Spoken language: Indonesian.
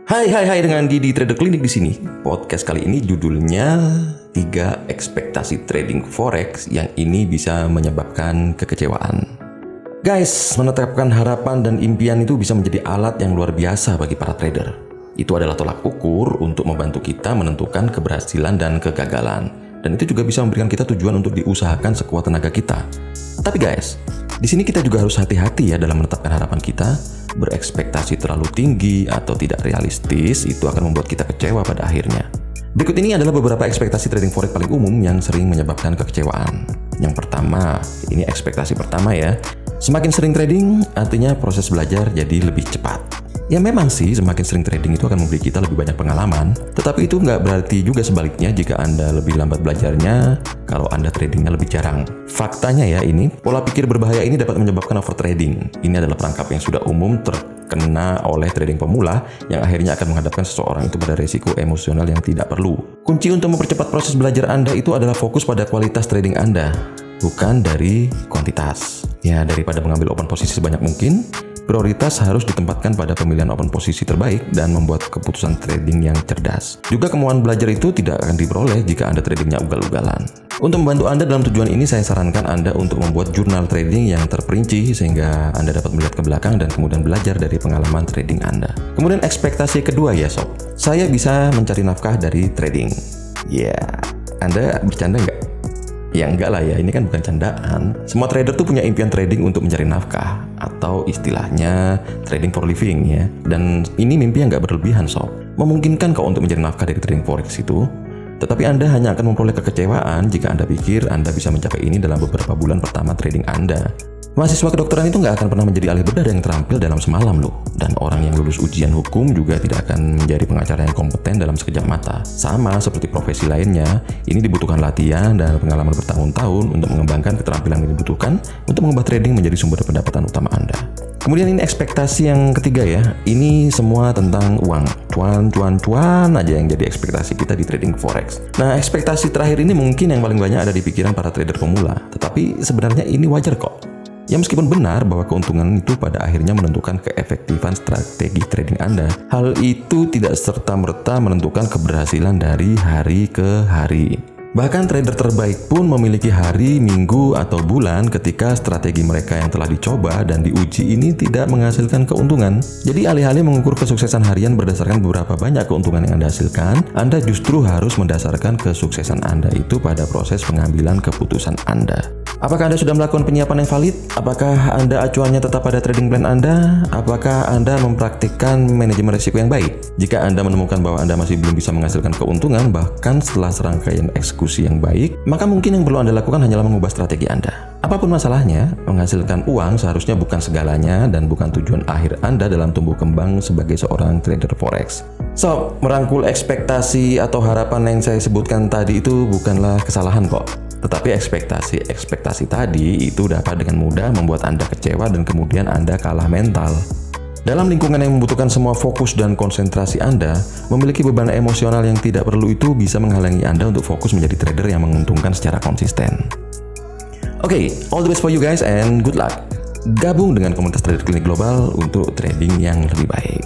Hai dengan Didi Trader Clinic di sini. Podcast kali ini judulnya 3 ekspektasi trading forex yang ini bisa menyebabkan kekecewaan. Guys, menetapkan harapan dan impian itu bisa menjadi alat yang luar biasa bagi para trader. Itu adalah tolak ukur untuk membantu kita menentukan keberhasilan dan kegagalan. Dan itu juga bisa memberikan kita tujuan untuk diusahakan sekuat tenaga kita. Tapi guys, di sini kita juga harus hati-hati ya dalam menetapkan harapan kita. Berekspektasi terlalu tinggi atau tidak realistis itu akan membuat kita kecewa pada akhirnya. Berikut ini adalah beberapa ekspektasi trading forex paling umum yang sering menyebabkan kekecewaan. Yang pertama, ini ekspektasi pertama ya. Semakin sering trading artinya proses belajar jadi lebih cepat. Ya memang sih semakin sering trading itu akan memberi kita lebih banyak pengalaman, tetapi itu nggak berarti juga sebaliknya jika Anda lebih lambat belajarnya kalau Anda tradingnya lebih jarang. Faktanya ya ini, pola pikir berbahaya ini dapat menyebabkan overtrading. Ini adalah perangkap yang sudah umum terkena oleh trading pemula yang akhirnya akan menghadapkan seseorang itu pada resiko emosional yang tidak perlu. Kunci untuk mempercepat proses belajar Anda itu adalah fokus pada kualitas trading Anda, bukan dari kuantitas. Ya, daripada mengambil open posisi sebanyak mungkin, prioritas harus ditempatkan pada pemilihan open posisi terbaik dan membuat keputusan trading yang cerdas. Juga kemauan belajar itu tidak akan diperoleh jika Anda tradingnya ugal-ugalan. Untuk membantu Anda dalam tujuan ini, saya sarankan Anda untuk membuat jurnal trading yang terperinci sehingga Anda dapat melihat ke belakang dan kemudian belajar dari pengalaman trading Anda. Kemudian ekspektasi kedua ya sob, saya bisa mencari nafkah dari trading. Ya, Anda bercanda nggak? Ya enggak lah ya, ini kan bukan candaan. Semua trader tuh punya impian trading untuk mencari nafkah, atau istilahnya trading for living ya. Dan ini mimpi yang nggak berlebihan sob. Memungkinkan kok untuk mencari nafkah dari trading forex itu. Tetapi Anda hanya akan memperoleh kekecewaan jika Anda pikir Anda bisa mencapai ini dalam beberapa bulan pertama trading Anda. Mahasiswa kedokteran itu nggak akan pernah menjadi ahli bedah yang terampil dalam semalam loh. Dan orang yang lulus ujian hukum juga tidak akan menjadi pengacara yang kompeten dalam sekejap mata. Sama seperti profesi lainnya, ini dibutuhkan latihan dan pengalaman bertahun-tahun untuk mengembangkan keterampilan yang dibutuhkan untuk mengubah trading menjadi sumber pendapatan utama Anda. Kemudian ini ekspektasi yang ketiga ya, ini semua tentang uang. Cuan aja yang jadi ekspektasi kita di trading forex. Nah, ekspektasi terakhir ini mungkin yang paling banyak ada di pikiran para trader pemula. Tetapi sebenarnya ini wajar kok. Ya meskipun benar bahwa keuntungan itu pada akhirnya menentukan keefektifan strategi trading Anda, hal itu tidak serta-merta menentukan keberhasilan dari hari ke hari. Bahkan trader terbaik pun memiliki hari, minggu, atau bulan ketika strategi mereka yang telah dicoba dan diuji ini tidak menghasilkan keuntungan. Jadi alih-alih mengukur kesuksesan harian berdasarkan beberapa banyak keuntungan yang Anda hasilkan, Anda justru harus mendasarkan kesuksesan Anda itu pada proses pengambilan keputusan Anda. Apakah Anda sudah melakukan penyiapan yang valid? Apakah Anda acuannya tetap pada trading plan Anda? Apakah Anda mempraktikkan manajemen risiko yang baik? Jika Anda menemukan bahwa Anda masih belum bisa menghasilkan keuntungan bahkan setelah serangkaian eksekusi yang baik, maka mungkin yang perlu Anda lakukan hanyalah mengubah strategi Anda. Apapun masalahnya, menghasilkan uang seharusnya bukan segalanya dan bukan tujuan akhir Anda dalam tumbuh kembang sebagai seorang trader forex. So, merangkul ekspektasi atau harapan yang saya sebutkan tadi itu bukanlah kesalahan kok. Tetapi ekspektasi tadi itu dapat dengan mudah membuat Anda kecewa dan kemudian Anda kalah mental. Dalam lingkungan yang membutuhkan semua fokus dan konsentrasi Anda, memiliki beban emosional yang tidak perlu itu bisa menghalangi Anda untuk fokus menjadi trader yang menguntungkan secara konsisten. Oke, all the best for you guys and good luck. Gabung dengan komunitas Trader Clinic Global untuk trading yang lebih baik.